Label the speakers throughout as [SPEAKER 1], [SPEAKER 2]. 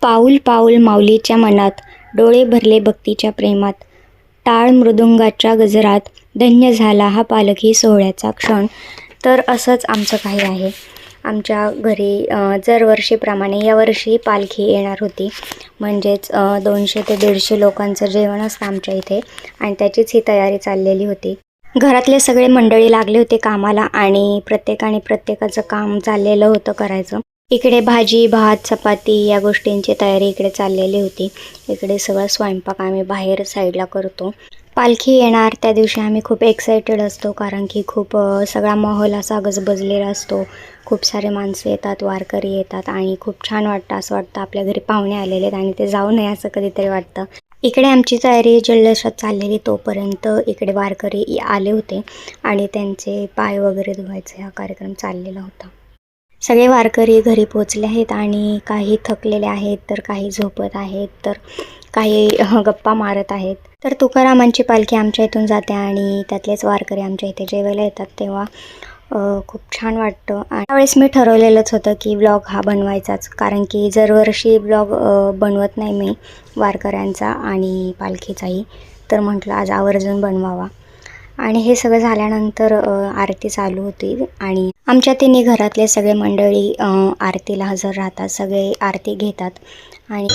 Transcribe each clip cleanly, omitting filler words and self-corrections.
[SPEAKER 1] पाऊल पाऊल माऊलीच्या मनात, डोळे भरले भक्तीच्या प्रेमात, टाळ मृदुंगाच्या गजरात, धन्य झाला हा पालखी सोहळ्याचा क्षण. तर असंच आमचं काही आहे. आमच्या घरी दरवर्षीप्रमाणे यावर्षी पालखी येणार होती. म्हणजेच 200 ते 150 लोकांचं जेवण असतं आमच्या इथे आणि त्याचीच ही तयारी चाललेली होती. घरातले सगळे मंडळी लागले होते कामाला आणि प्रत्येकाने प्रत्येकाचं काम चाललेलं होतं करायचं. इकडे भाजी भात चपाती या गोष्टींची तयारी इकडे चाललेली होती. इकडे सगळं स्वयंपाक आम्ही बाहेर साईडला करतो. पालखी येणार त्या दिवशी आम्ही खूप एक्सायटेड असतो, कारण की खूप सगळा माहोल असा गजबजलेला असतो. खूप सारे माणसं येतात, वारकरी येतात आणि खूप छान वाटतं. असं वाटतं आपल्या घरी पाहुणे आलेले आहेत आणि ते जाऊ नये असं कधीतरी वाटतं. इकडे आमची तयारी जल्लोषात चाललेली, तोपर्यंत इकडे वारकरी आले होते आणि त्यांचे पाय वगैरे धुवायचे हा कार्यक्रम चाललेला होता. सगळे वारकरी घरी पोचले आहेत आणि काही थकलेले आहेत, तर काही झोपत आहेत, तर काही गप्पा मारत आहेत. तर तुकारामांची पालखी आमच्या इथून जाते आणि त्यातलेच वारकरी आमच्या इथे जेवायला येतात, तेव्हा खूप छान वाटतं. आणि त्यावेळेस मी ठरवलेलंच होतं की व्लॉग हा बनवायचाच, कारण की दरवर्षी व्लॉग बनवत नाही मी वारकऱ्यांचा आणि पालखीचाही. तर म्हटलं आज आवर्जून बनवावा. आणि हे सगळं झाल्यानंतर आरती चालू होती आणि आमच्या तिन्ही घरातले सगळे मंडळी आरतीला हजर राहतात. सगळे आरती घेतात आणि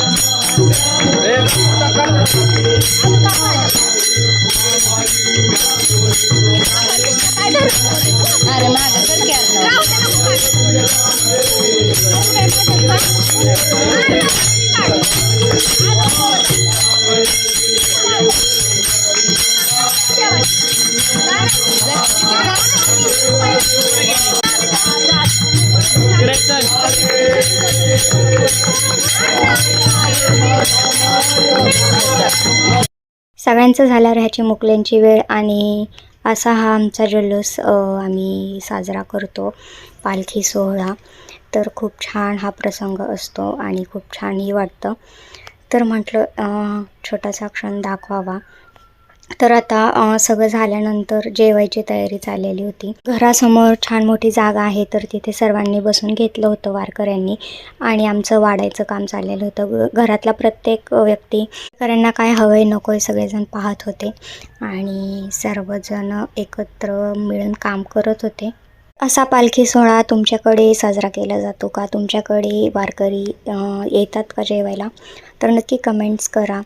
[SPEAKER 1] सगळ्यांचं झाल्यावर ह्याची मुकल्यांची वेळ आणि असा हा आमचा जल्लोष आम्ही साजरा करतो, पालखी सोहळा. तर खूप छान हा प्रसंग असतो आणि खूप छानही वाटतं. तर म्हटलं छोटासा क्षण दाखवावा. तर आता सगळं झाल्यानंतर जेवायची तयारी चाललेली होती. घरासमोर छान मोठी जागा आहे, तर तिथे सर्वांनी बसून घेतलं होतं वारकऱ्यांनी आणि आमचं वाढायचं काम चाललेलं होतं. घरातला प्रत्येक व्यक्ती वारकऱ्यांना काय हवं आहे नको आहे सगळेजण पाहत होते आणि सर्वजण एकत्र मिळून काम करत होते. असा पालखी सोहळा तुमच्याकडे साजरा केला जातो का? तुमच्याकडे वारकरी येतात का जेवायला? तर नक्की कमेंट्स करा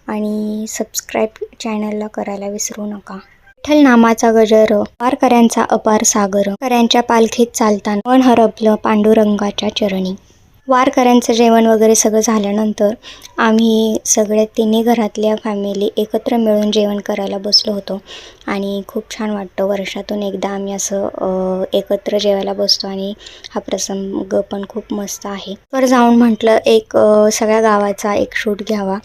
[SPEAKER 1] आणि सबस्क्राईब चॅनलला करायला विसरू नका. विठ्ठल नामाचा गजर, वारकऱ्यांचा अपार सागर, वारकऱ्यांच्या पालखीत चालताना मन हरपलं पांडुरंगाच्या चरणी. वारकऱ्यांचं जेवण वगैरे सगळं झाल्यानंतर आम्ही सगळे तिन्ही घरातल्या फॅमिली एकत्र मिळून जेवण करायला बसलो होतो आणि खूप छान वाटतं. वर्षातून एकदा आम्ही असं एकत्र जेवायला बसतो आणि हा प्रसंग पण खूप मस्त आहे. तर जाऊन म्हटलं एक सगळ्या गावाचा एक शूट घ्यावा.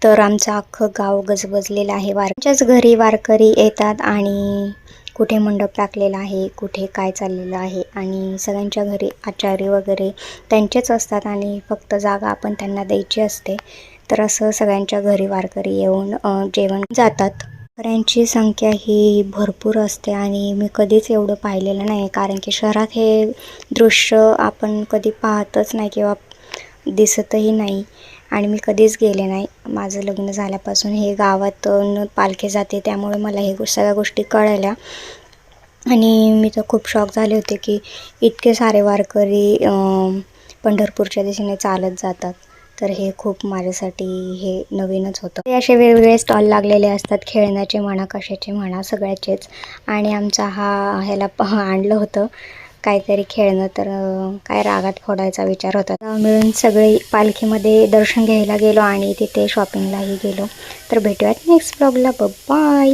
[SPEAKER 1] तर आमचं अख्खं गाव गजबजलेलं आहे. वारकऱ्यांच्याच घरी वारकरी येतात आणि कुठे मंडप टाकलेला आहे, कुठे काय चाललेलं आहे आणि सगळ्यांच्या घरी आचारी वगैरे त्यांचेच असतात आणि फक्त जागा आपण त्यांना द्यायची असते. तर असं सगळ्यांच्या घरी वारकरी येऊन जेवण जातात. वारकऱ्यांची संख्या ही भरपूर असते आणि मी कधीच एवढं पाहिलेलं नाही, कारण की शहरात हे दृश्य आपण कधी पाहतच नाही किंवा दिसतही नाही आणि मी कधीच गेले नाही. माझं लग्न झाल्यापासून हे गावातून पालखी जाते, त्यामुळे मला हे सगळ्या गोष्टी कळल्या आणि मी तर खूप शॉक झाले होते की इतके सारे वारकरी पंढरपूरच्या दिशेने चालत जातात. तर हे खूप माझ्यासाठी हे नवीनच होतं. ते असे वेगवेगळे स्टॉल लागलेले असतात, खेळण्याचे म्हणा कशाचे म्हणा सगळ्याचेच. आणि आमचा ह्याला आणलं होतं काहीतरी खेळणं, तर काय रागात फोडायचा विचार होता. मिळून सगळे पालखीमध्ये दर्शन घ्यायला गेलो आणि तिथे शॉपिंगलाही गेलो. तर भेटूयात नेक्स्ट ब्लॉगला. बाय.